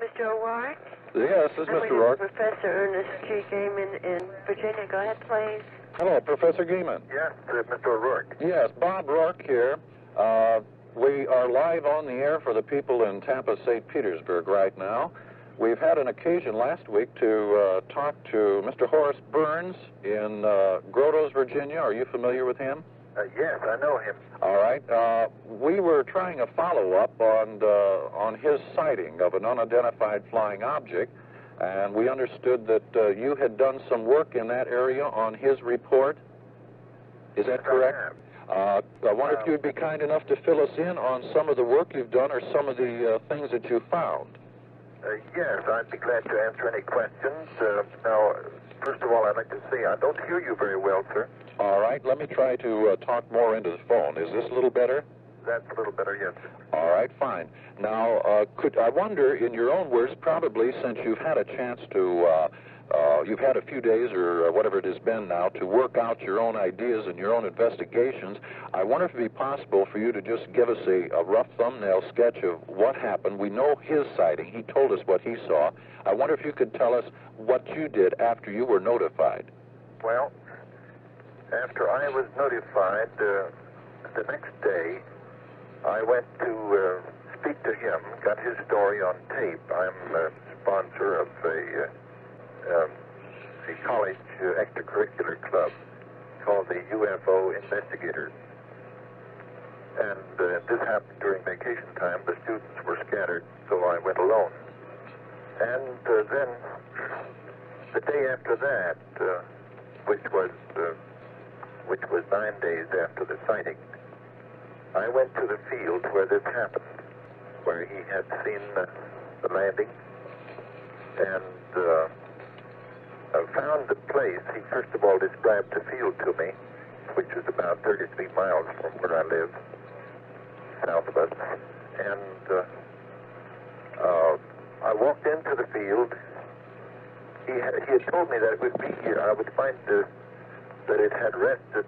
Mr. O'Rourke? Yes, this is Mr. Rourke. Professor Ernest H. Gehman in Virginia. Go ahead, please. Hello, Professor Gehman. Yes, Mr. O'Rourke. Yes, Bob Rourke here. We are live on the air for the people in Tampa, St. Petersburg right now. We've had an occasion last week to talk to Mr. Horace Burns in Grottoes, Virginia. Are you familiar with him? Yes, I know him. All right. We were trying a follow-up on his sighting of an unidentified flying object, and we understood that you had done some work in that area on his report. Is that correct? I wonder if you'd be kind enough to fill us in on some of the work you've done or some of the things that you found. Yes, I'd be glad to answer any questions. Now, first of all, I'd like to say I don't hear you very well, sir. All right, let me try to talk more into the phone. Is this a little better? That's a little better, yes, sir. All right, fine. Now, I wonder, in your own words, probably since you've had a chance to, you've had a few days or whatever it has been now to work out your own ideas and your own investigations, I wonder if it would be possible for you to just give us a rough thumbnail sketch of what happened. We know his sighting. He told us what he saw. I wonder if you could tell us what you did after you were notified. Well, after I was notified, the next day, I went to speak to him, got his story on tape. I'm a sponsor of a college extracurricular club called the UFO Investigators. And this happened during vacation time. The students were scattered, so I went alone. And then, the day after that, which was 9 days after the sighting, I went to the field where this happened, where he had seen the landing, and found the place. He first of all described the field to me, which is about 33 miles from where I live, south of us. And I walked into the field. He had told me that it would be here. I would find that it had rested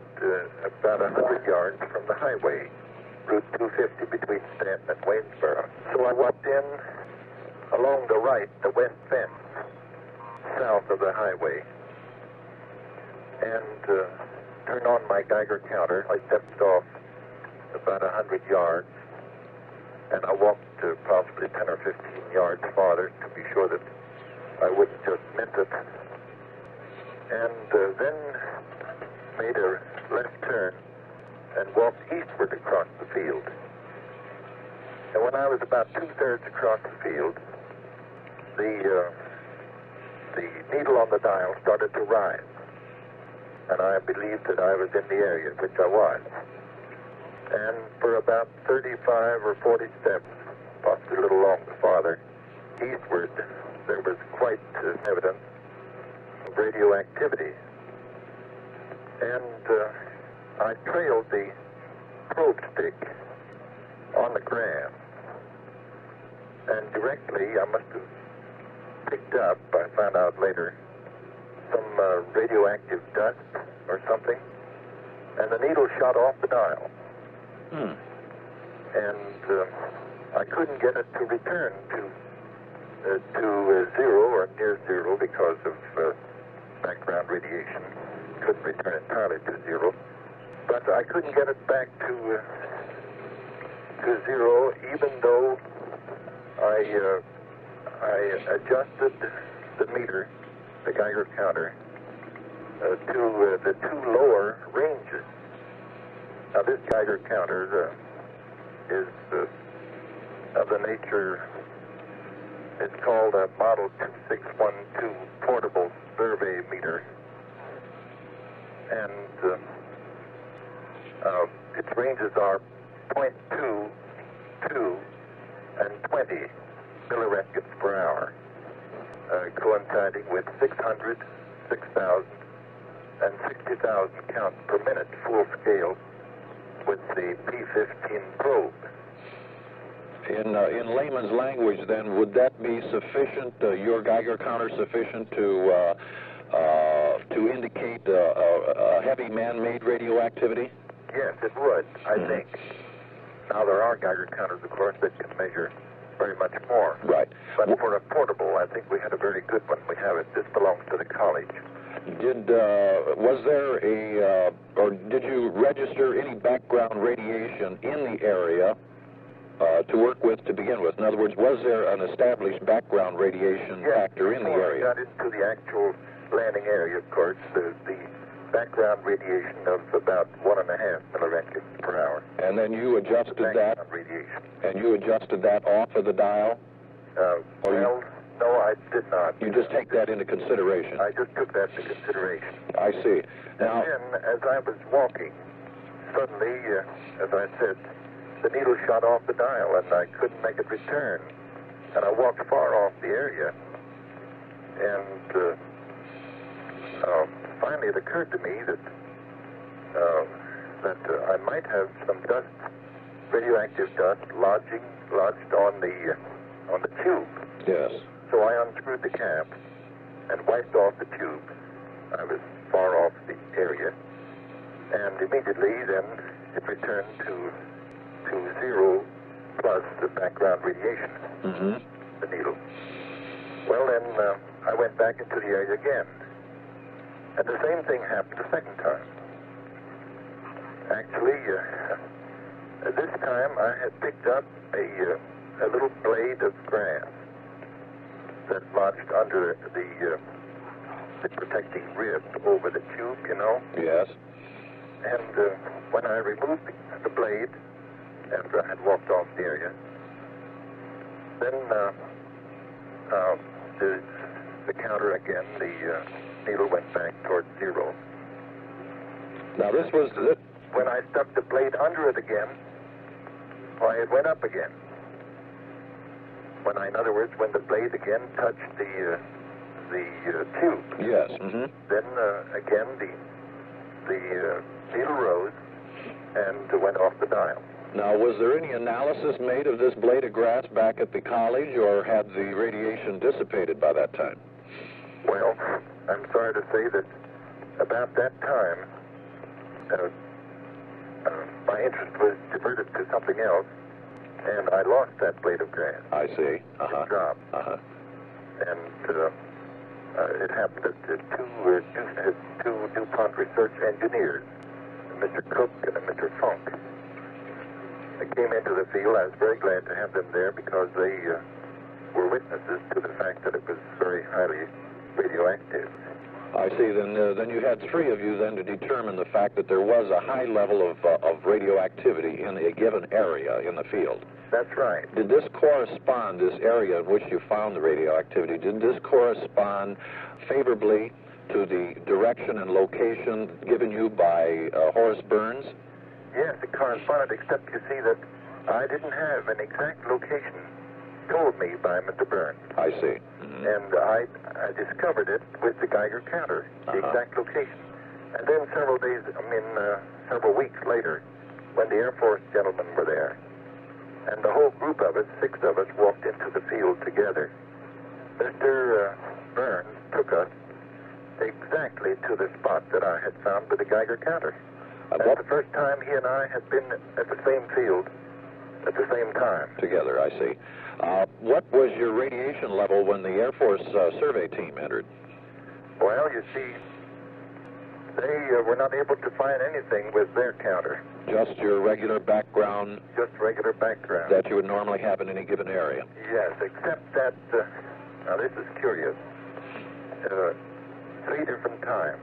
about 100 yards from the highway, Route 250 between Stanton and Waynesboro. So I walked in along the right, the west fence, south of the highway, and turned on my Geiger counter. I stepped off about 100 yards, and I walked possibly 10 or 15 yards farther to be sure that I wouldn't just miss it, and then made a left turn and walked eastward across the field. And when I was about 2/3 across the field, the needle on the dial started to rise, and I believed that I was in the area, which I was. And for about 35 or 40 steps, possibly a little longer farther, eastward, there was quite evidence of radioactivity. And I trailed the probe stick on the grass, and directly I must have picked up, I found out later, some radioactive dust or something, and the needle shot off the dial. And I couldn't get it to return to zero or near zero because of background radiation. Couldn't return entirely to zero, but I couldn't get it back to zero, even though I adjusted the meter, the Geiger counter, to the two lower ranges. Now, this Geiger counter is of the nature, it's called a Model 2612 Portable Survey Meter. And its ranges are 0.2, 2, and 20 millirentgens per hour, coinciding with 600, 6,000, and 60,000 counts per minute full scale with the P15 probe. In layman's language, then, would that be sufficient, your Geiger counter sufficient to indicate a heavy man-made radioactivity? Yes, it would, I think. Now, there are Geiger counters, of course, that can measure very much more. Right. But for a portable, I think we had a very good one. We have it. This belongs to the college. Was there or did you register any background radiation in the area to work with to begin with? In other words, was there an established background radiation factor in the area? Got into the actual landing area, of course, the background radiation of about 1.5 milliroentgens per hour. And then you adjusted that. Radiation. And you adjusted that off of the dial? No, I did not. You just take that into consideration? I just took that into consideration. I see. Now, and then, as I was walking, suddenly, as I said, the needle shot off the dial, and I couldn't make it return. And I walked far off the area, and finally it occurred to me that I might have some dust, radioactive dust, lodged on the tube. Yes. So I unscrewed the cap and wiped off the tube. I was far off the area, and immediately then it returned to 0 plus the background radiation, the needle. Well, then I went back into the area again, and the same thing happened a second time. Actually, this time I had picked up a little blade of grass that lodged under the protecting rib over the tube, you know. Yes. And when I removed the blade after I had walked off the area, then the counter again, the needle went back towards 0. Now this was when I stuck the blade under it again, why, it went up again. In other words, when the blade again touched the tube. Yes. Then again the needle rose and went off the dial. Now, was there any analysis made of this blade of grass back at the college, or had the radiation dissipated by that time? Well, I'm sorry to say that about that time, my interest was diverted to something else, and I lost that blade of grass. I see. It dropped. And it happened that two DuPont research engineers, Mr. Cook and Mr. Funk, they came into the field. I was very glad to have them there because they were witnesses to the fact that it was very highly radioactive. I see. Then you had 3 of you then to determine the fact that there was a high level of radioactivity in a given area in the field. That's right. Did this correspond, this area in which you found the radioactivity, did this correspond favorably to the direction and location given you by Horace Burns? Yes, it corresponded, except you see that I didn't have an exact location told me by Mr. Burns. I see. And I discovered it with the Geiger counter, the exact location. And then several weeks later, when the Air Force gentlemen were there, and the whole group of us, 6 of us, walked into the field together, Mr. Burns took us exactly to the spot that I had found with the Geiger counter. That's the first time he and I had been at the same field at the same time. Together, I see. What was your radiation level when the Air Force survey team entered? Well, you see, they were not able to find anything with their counter. Just your regular background? Just regular background. That you would normally have in any given area? Yes, except that, now this is curious, 3 different times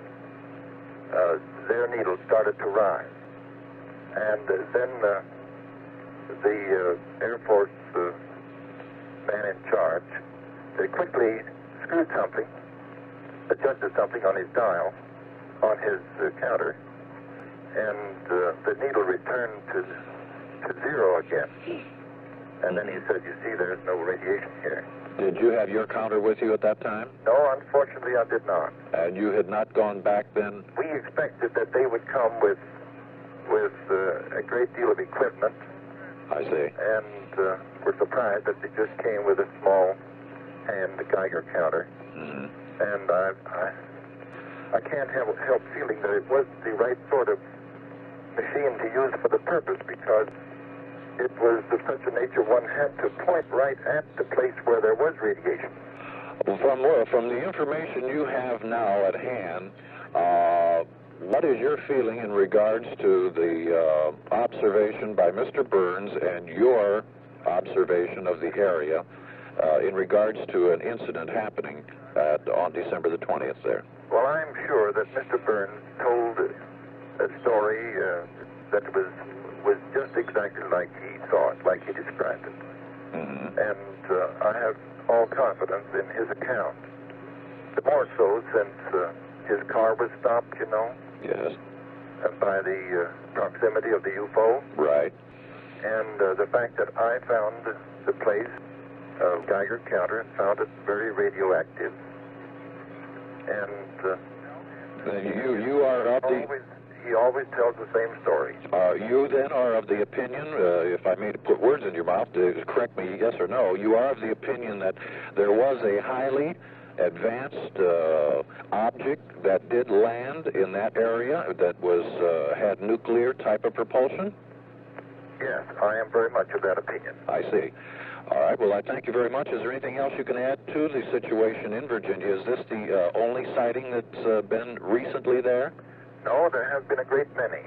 their needles started to rise. And then the Air Force man in charge, they quickly screwed something, adjusted something on his dial, on his counter, and the needle returned to 0 again. And then he said, you see, there's no radiation here. Did you have your counter with you at that time? No, unfortunately, I did not. And you had not gone back then? We expected that they would come with a great deal of equipment. I see. And we're surprised that they just came with a small hand Geiger counter. And I can't help feeling that it was the right sort of machine to use for the purpose, because it was of such a nature one had to point right at the place where there was radiation. From the information you have now at hand, what is your feeling in regards to the observation by Mr. Burns and your observation of the area in regards to an incident happening on December the 20th there? Well, I'm sure that Mr. Burns told a story that was just exactly like he saw it, like he described it. Mm-hmm. And I have all confidence in his account. The more so since his car was stopped, you know. Yes. By the proximity of the UFO. Right. And the fact that I found the place, Geiger counter, and found it very radioactive. And you are of the... He always tells the same story. You then are of the opinion, if I may put words in your mouth, correct me yes or no, you are of the opinion that there was a highly advanced object that did land in that area that was had nuclear type of propulsion? Yes, I am very much of that opinion. I see. All right, well, I thank you very much. Is there anything else you can add to the situation in Virginia? Is this the only sighting that's been recently there? No, there have been a great many.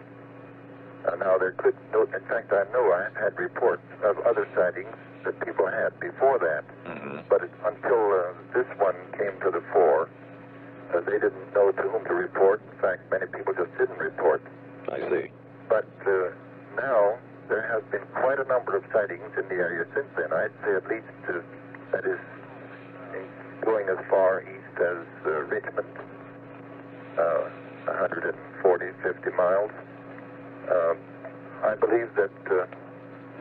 Now, there could, in fact, I know I had reports of other sightings that people had before that, but until this one came to the fore, they didn't know to whom to report. In fact, many people just didn't report. I see. But now there have been quite a number of sightings in the area since then. I'd say at least, that is, going as far east as Richmond, 140, 50 miles. I believe that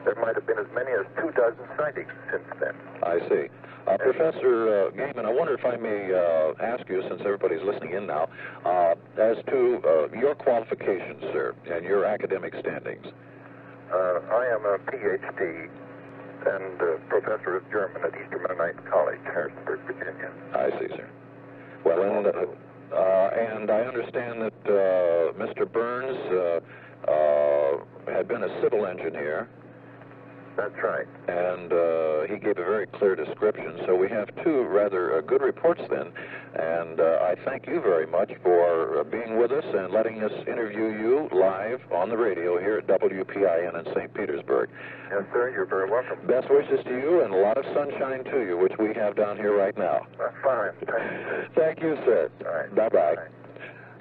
there might have been as many as 24 sightings since then. I see. Professor Gehman, I wonder if I may ask you, since everybody's listening in now, as to your qualifications, sir, and your academic standings. I am a PhD and professor of German at Eastern Mennonite College, Harrisburg, Virginia. I see, sir. Well, and I understand that Mr. Burns had been a civil engineer. That's right. And he gave a very clear description. So we have two rather good reports then. And I thank you very much for being with us and letting us interview you live on the radio here at WPIN in St. Petersburg. Yes, sir. You're very welcome. Best wishes to you and a lot of sunshine to you, which we have down here right now. Fine. Thank you. Thank you, sir. All right. Bye-bye. Bye.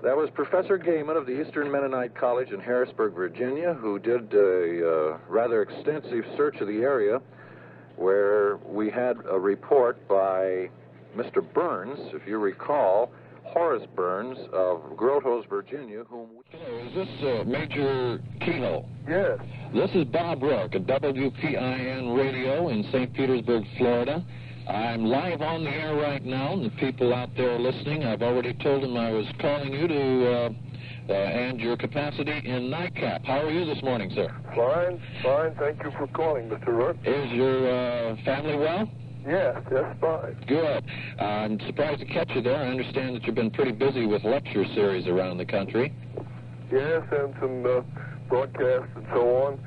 That was Professor Gehman of the Eastern Mennonite College in Harrisburg, Virginia, who did a rather extensive search of the area where we had a report by Mr. Burns, if you recall, Horace Burns of Grottoes, Virginia, whom we... Is this Major Keyhoe? Yes. This is Bob Rourke at WPIN Radio in St. Petersburg, Florida. I'm live on the air right now, and the people out there listening, I've already told them I was calling you to and your capacity in NICAP. How are you this morning, sir? Fine, fine. Thank you for calling, Mr. Rourke. Is your family well? Yes, fine. Good. I'm surprised to catch you there. I understand that you've been pretty busy with lecture series around the country. Yes, and some broadcasts and so on.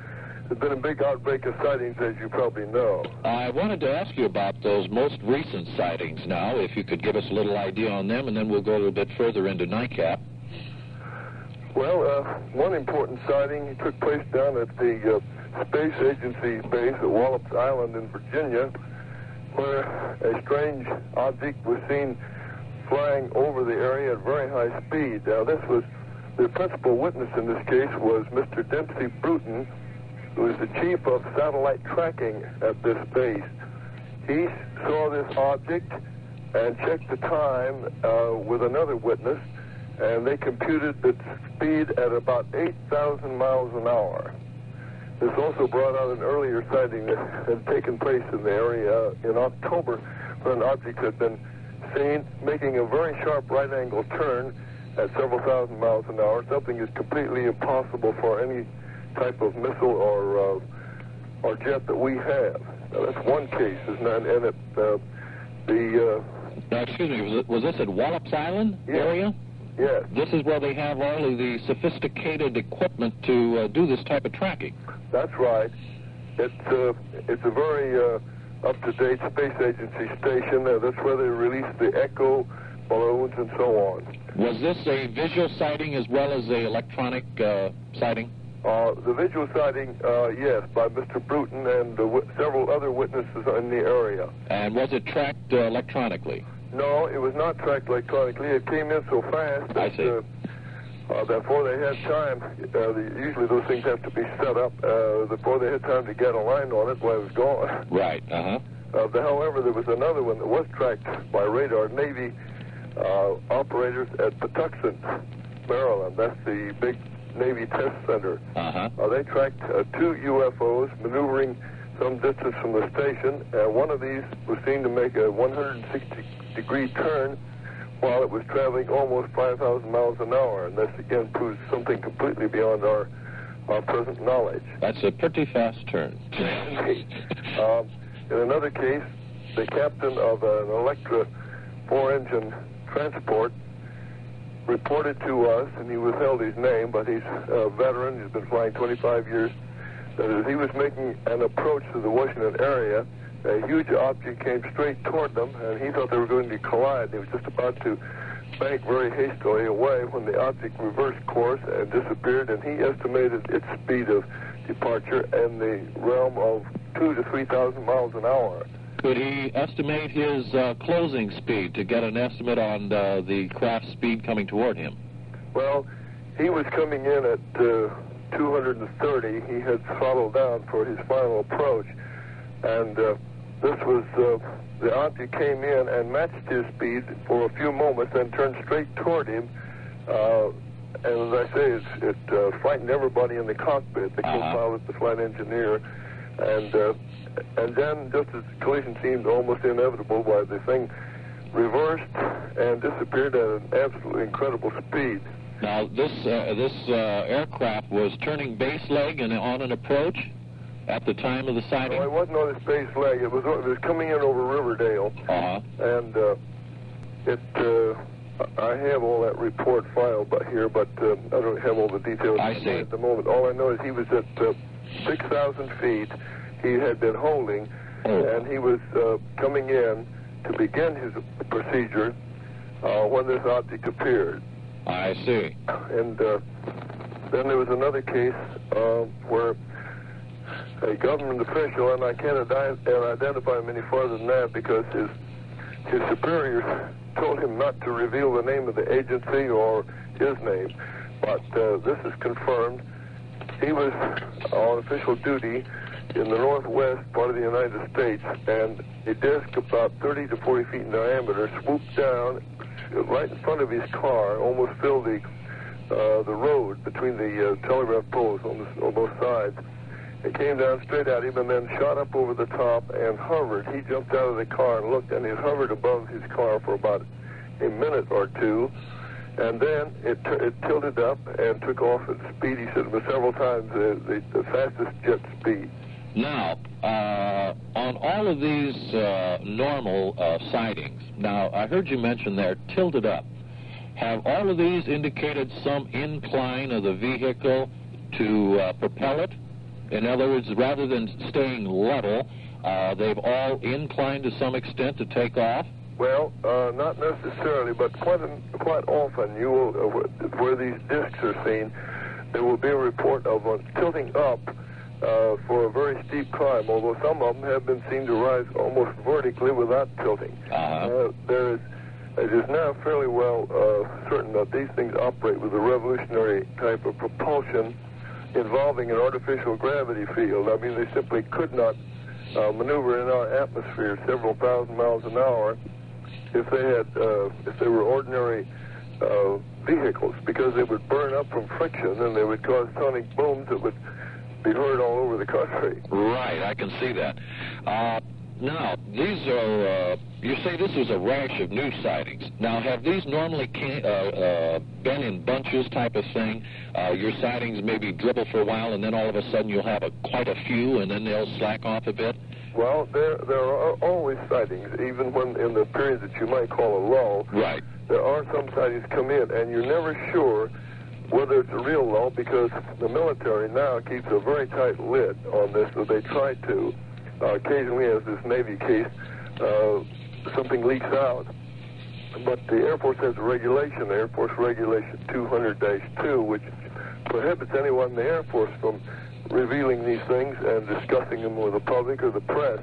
There's been a big outbreak of sightings, as you probably know. I wanted to ask you about those most recent sightings now, if you could give us a little idea on them, and then we'll go a little bit further into NICAP. Well, one important sighting took place down at the Space Agency base at Wallops Island in Virginia, where a strange object was seen flying over the area at very high speed. Now, this was the principal witness in this case was Mr. Dempsey Bruton, who is the chief of satellite tracking at this base. He saw this object and checked the time with another witness, and they computed its speed at about 8,000 miles an hour. This also brought out an earlier sighting that had taken place in the area in October, when an object had been seen making a very sharp right-angle turn at several thousand miles an hour, something is completely impossible for any type of missile or jet that we have. Now, that's one case, isn't it? And Now, excuse me, was this at Wallops Island area? Yes. This is where they have all of the sophisticated equipment to do this type of tracking. That's right. It's a very up-to-date space agency station. That's where they release the Echo balloons and so on. Was this a visual sighting as well as a electronic sighting? The visual sighting, yes, by Mr. Bruton and several other witnesses in the area. And was it tracked electronically? No, it was not tracked electronically. It came in so fast that before they had time, usually those things have to be set up before they had time to get a line on it while it was gone. Right, however, there was another one that was tracked by radar, Navy operators at Patuxent, Maryland. That's the big Navy test center. They tracked 2 UFOs maneuvering some distance from the station. One of these was seen to make a 160-degree turn while it was traveling almost 5,000 miles an hour. And this, again, proves something completely beyond our present knowledge. That's a pretty fast turn. In another case, the captain of an Electra 4-engine transport reported to us, and he withheld his name, but he's a veteran, he's been flying 25 years, that as he was making an approach to the Washington area, a huge object came straight toward them, and he thought they were going to collide. He was just about to bank very hastily away when the object reversed course and disappeared, and he estimated its speed of departure in the realm of 2,000 to 3,000 miles an hour. Could he estimate his closing speed to get an estimate on the craft's speed coming toward him? Well, he was coming in at 230. He had throttled down for his final approach, and this was the object came in and matched his speed for a few moments, then turned straight toward him. And as I say, it frightened everybody in the cockpit, the co-pilot, the flight engineer, and then, just as the collision seemed almost inevitable, the thing reversed and disappeared at an absolutely incredible speed. Now, this aircraft was turning base leg and on an approach at the time of the sighting? No, it wasn't on its base leg. It was coming in over Riverdale. And I have all that report filed here, but I don't have all the details at the moment. All I know is he was at 6,000 feet. He had been holding, and he was coming in to begin his procedure when this object appeared. I see. And then there was another case where a government official, and I can't identify him any further than that because his superiors told him not to reveal the name of the agency or his name, but this is confirmed. He was on official duty in the northwest part of the United States, and a disc about 30 to 40 feet in diameter swooped down right in front of his car, almost filled the road between the telegraph poles on both sides. It came down straight at him and then shot up over the top and hovered. He jumped out of the car and looked, and it hovered above his car for about a minute or two, and then it tilted up and took off at speed. He said it was several times the fastest jet speed. Now, on all of these normal sightings, now I heard you mention they're tilted up. Have all of these indicated some incline of the vehicle to propel it? In other words, rather than staying level, they've all inclined to some extent to take off? Well, not necessarily, but quite often you will, where these discs are seen, there will be a report of tilting up for a very steep climb, although some of them have been seen to rise almost vertically without tilting. It is now fairly well certain that these things operate with a revolutionary type of propulsion involving an artificial gravity field. I mean, they simply could not maneuver in our atmosphere several thousand miles an hour if they were ordinary vehicles, because they would burn up from friction and they would cause sonic booms that would be heard all over the country. Right, I can see that. Now, these are, you say this was a rash of new sightings. Now, have these normally been in bunches type of thing? Your sightings maybe dribble for a while, and then all of a sudden you'll have quite a few, and then they'll slack off a bit? Well, there are always sightings, even when in the period that you might call a lull. Right. There are some sightings come in, and you're never sure whether it's a real law, because the military now keeps a very tight lid on this, so they try to. Occasionally, as this Navy case, something leaks out. But the Air Force has a regulation, Air Force Regulation 200-2, which prohibits anyone in the Air Force from revealing these things and discussing them with the public or the press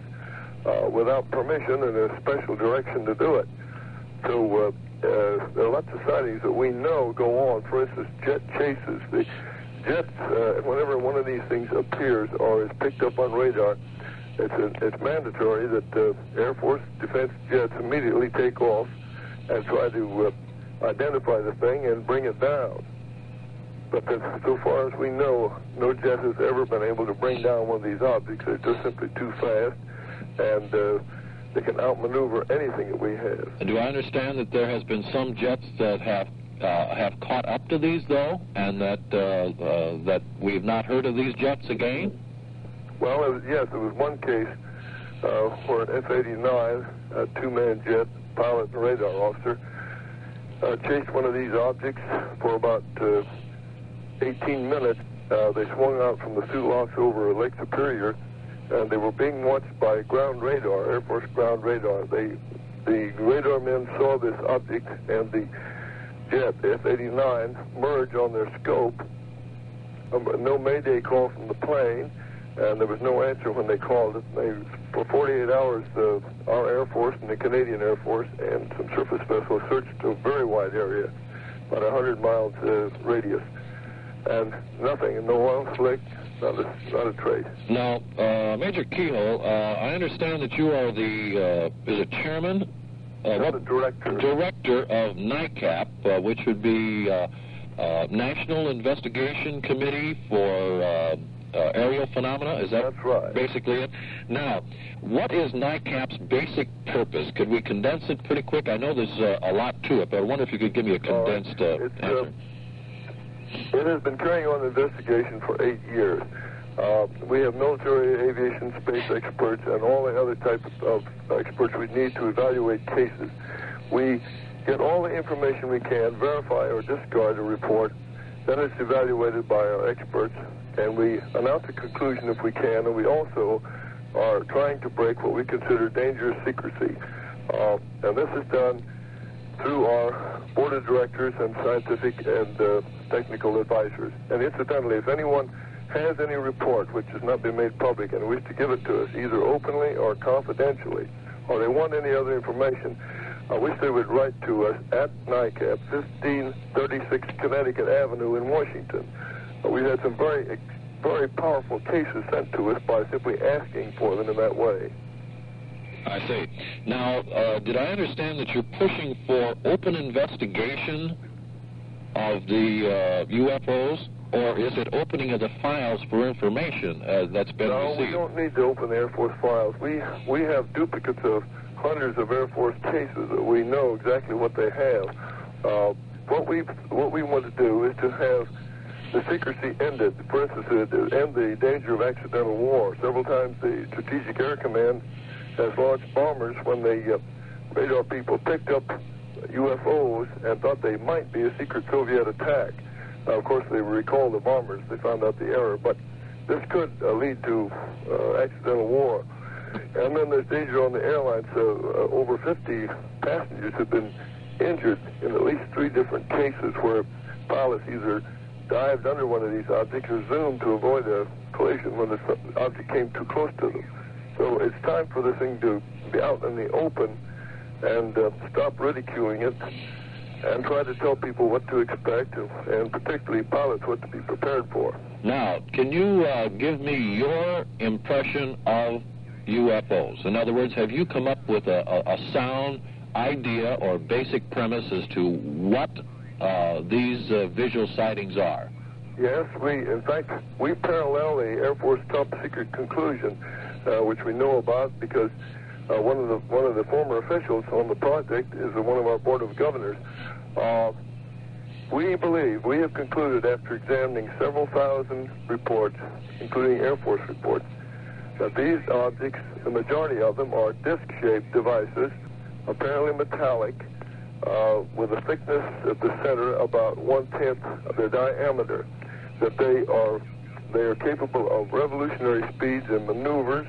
without permission and a special direction to do it. So there are lots of sightings that we know go on. For instance, jet chases. The jets, whenever one of these things appears or is picked up on radar, it's mandatory that Air Force defense jets immediately take off and try to identify the thing and bring it down. But so far as we know, no jet has ever been able to bring down one of these objects. They're just simply too fast, and they can outmaneuver anything that we have. And do I understand that there has been some jets that have caught up to these, though, and that we've not heard of these jets again? Well, yes, there was one case where an F-89, a two-man jet, pilot and radar officer, chased one of these objects for about 18 minutes. They swung out from the Sulaks over Lake Superior, and they were being watched by ground radar, Air Force ground radar. The radar men saw this object and the jet, F-89, merge on their scope. No Mayday call from the plane, and there was no answer when they called it. For 48 hours, our Air Force and the Canadian Air Force and some surface vessels searched a very wide area, about 100 miles radius, and nothing, no oil slick, not a trace. Now, Major Keyhoe, I understand that you are the, is it chairman? I'm the director. Director of NICAP, which would be National Investigation Committee for aerial phenomena. Is that That's right. Basically it? Now, what is NICAP's basic purpose? Could we condense it pretty quick? I know there's a lot to it, but I wonder if you could give me a condensed answer. It has been carrying on investigation for 8 years. We have military, aviation, space experts, and all the other types of experts we need to evaluate cases. We get all the information we can, verify or discard a report, then it's evaluated by our experts, and we announce a conclusion if we can, and we also are trying to break what we consider dangerous secrecy. And this is done through our board of directors and scientific and technical advisors. And incidentally, if anyone has any report which has not been made public and wish to give it to us, either openly or confidentially, or they want any other information, I wish they would write to us at NICAP, 1536 Connecticut Avenue in Washington. We've had some very, very powerful cases sent to us by simply asking for them in that way. I see. Now, did I understand that you're pushing for open investigation of the UFOs, or is it opening of the files for information that's been received? No, we don't need to open the Air Force files. We have duplicates of hundreds of Air Force cases that we know exactly what they have. What we want to do is to have the secrecy ended. For instance, to end the danger of accidental war. Several times the Strategic Air Command has launched bombers when the radar people picked up UFOs and thought they might be a secret Soviet attack. Now, of course, they recalled the bombers. They found out the error, but this could lead to accidental war. And then there's danger on the airlines. Over 50 passengers have been injured in at least 3 different cases where pilots either dived under one of these objects or zoomed to avoid a collision when the object came too close to them. So it's time for this thing to be out in the open and stop ridiculing it and try to tell people what to expect, and particularly pilots what to be prepared for. Now, can you give me your impression of UFOs? In other words, have you come up with a sound idea or basic premise as to what these visual sightings are? Yes, in fact, we parallel the Air Force top secret conclusion, which we know about because one of the former officials on the project is one of our board of governors. We have concluded after examining several thousand reports, including Air Force reports, that these objects, the majority of them, are disc-shaped devices, apparently metallic, with a thickness at the center about 1/10 of their diameter. That they are capable of revolutionary speeds and maneuvers.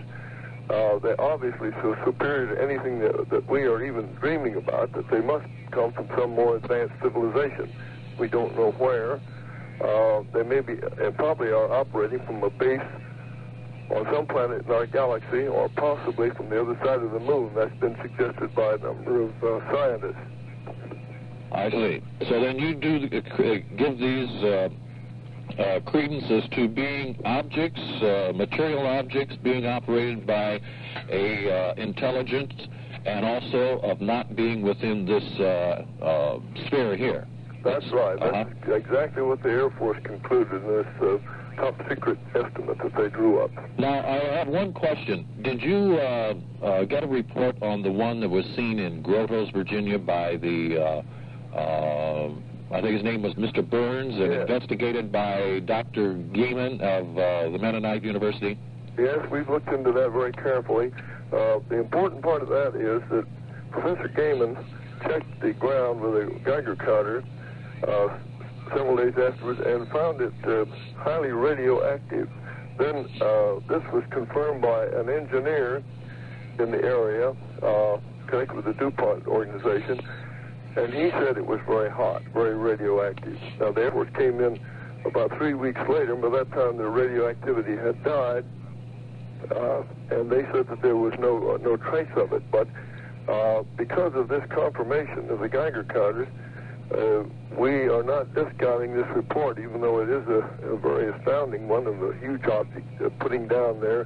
They're obviously so superior to anything that we are even dreaming about, that they must come from some more advanced civilization. We don't know where. They may be, and probably are operating from a base on some planet in our galaxy, or possibly from the other side of the moon. That's been suggested by a number of scientists. I see. So then you do give these credence as to being objects, material objects being operated by a intelligence, and also of not being within this sphere here. That's right. That's exactly what the Air Force concluded in this top secret estimate that they drew up. Now, I have one question. Did you get a report on the one that was seen in Grottoes, Virginia by the, I think his name was Mr. Burns, and investigated by Dr. Gehman of the Mennonite University? Yes, we've looked into that very carefully. The important part of that is that Professor Gehman checked the ground with a Geiger counter several days afterwards and found it highly radioactive. Then this was confirmed by an engineer in the area connected with the DuPont organization, and he said it was very hot, very radioactive. Now, the Air Force came in about 3 weeks later, and by that time the radioactivity had died, and they said that there was no trace of it. But because of this confirmation of the Geiger counters, we are not discounting this report, even though it is a very astounding one of a huge object putting down there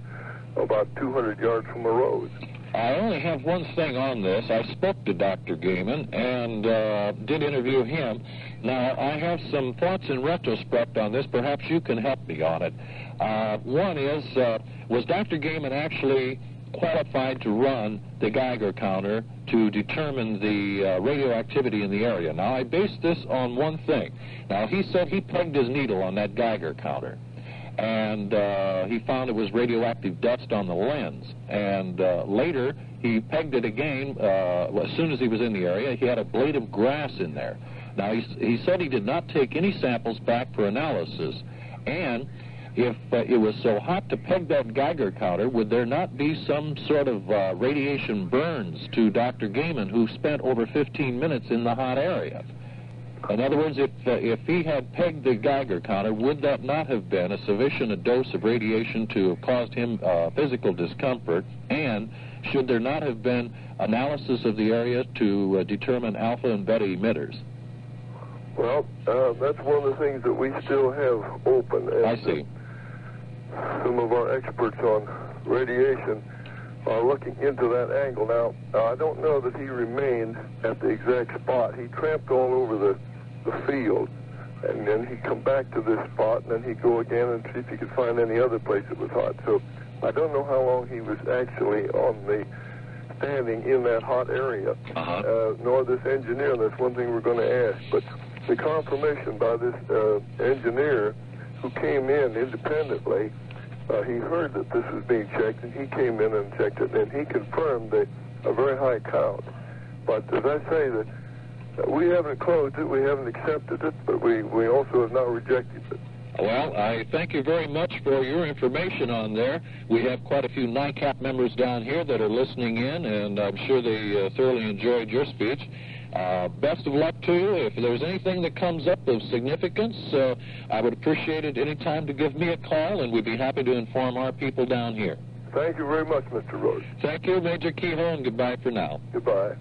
about 200 yards from a road. I only have one thing on this. I spoke to Dr. Gehman and did interview him. Now, I have some thoughts in retrospect on this. Perhaps you can help me on it. One is, was Dr. Gehman actually qualified to run the Geiger counter to determine the radioactivity in the area? Now, I based this on one thing. Now, he said he pegged his needle on that Geiger counter, and he found it was radioactive dust on the lens. And later, he pegged it again. As soon as he was in the area, he had a blade of grass in there. Now, he said he did not take any samples back for analysis. And if it was so hot to peg that Geiger counter, would there not be some sort of radiation burns to Dr. Gehman, who spent over 15 minutes in the hot area? In other words, if he had pegged the Geiger counter, would that not have been a sufficient dose of radiation to have caused him physical discomfort? And should there not have been analysis of the area to determine alpha and beta emitters? Well, that's one of the things that we still have open. And I see. Some of our experts on radiation are looking into that angle. Now, I don't know that he remained at the exact spot. He tramped all over the field, and then he'd come back to this spot, and then he'd go again and see if he could find any other place that was hot. So I don't know how long he was actually standing in that hot area, nor this engineer, and that's one thing we're going to ask. But the confirmation by this engineer who came in independently, he heard that this was being checked, and he came in and checked it, and he confirmed a very high count. But as I say, that we haven't closed it, we haven't accepted it, but we also have not rejected it. Well, I thank you very much for your information on there. We have quite a few NICAP members down here that are listening in, and I'm sure they thoroughly enjoyed your speech. Best of luck to you. If there's anything that comes up of significance, I would appreciate it any time to give me a call, and we'd be happy to inform our people down here. Thank you very much, Mr. Rhodes. Thank you, Major Keyhoe, and goodbye for now. Goodbye.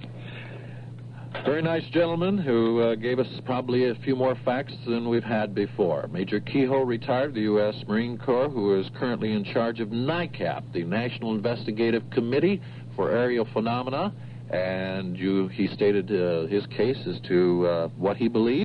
Very nice gentleman who gave us probably a few more facts than we've had before. Major Keyhoe, retired, the U.S. Marine Corps, who is currently in charge of NICAP, the National Investigative Committee for Aerial Phenomena, and he stated his case as to what he believes.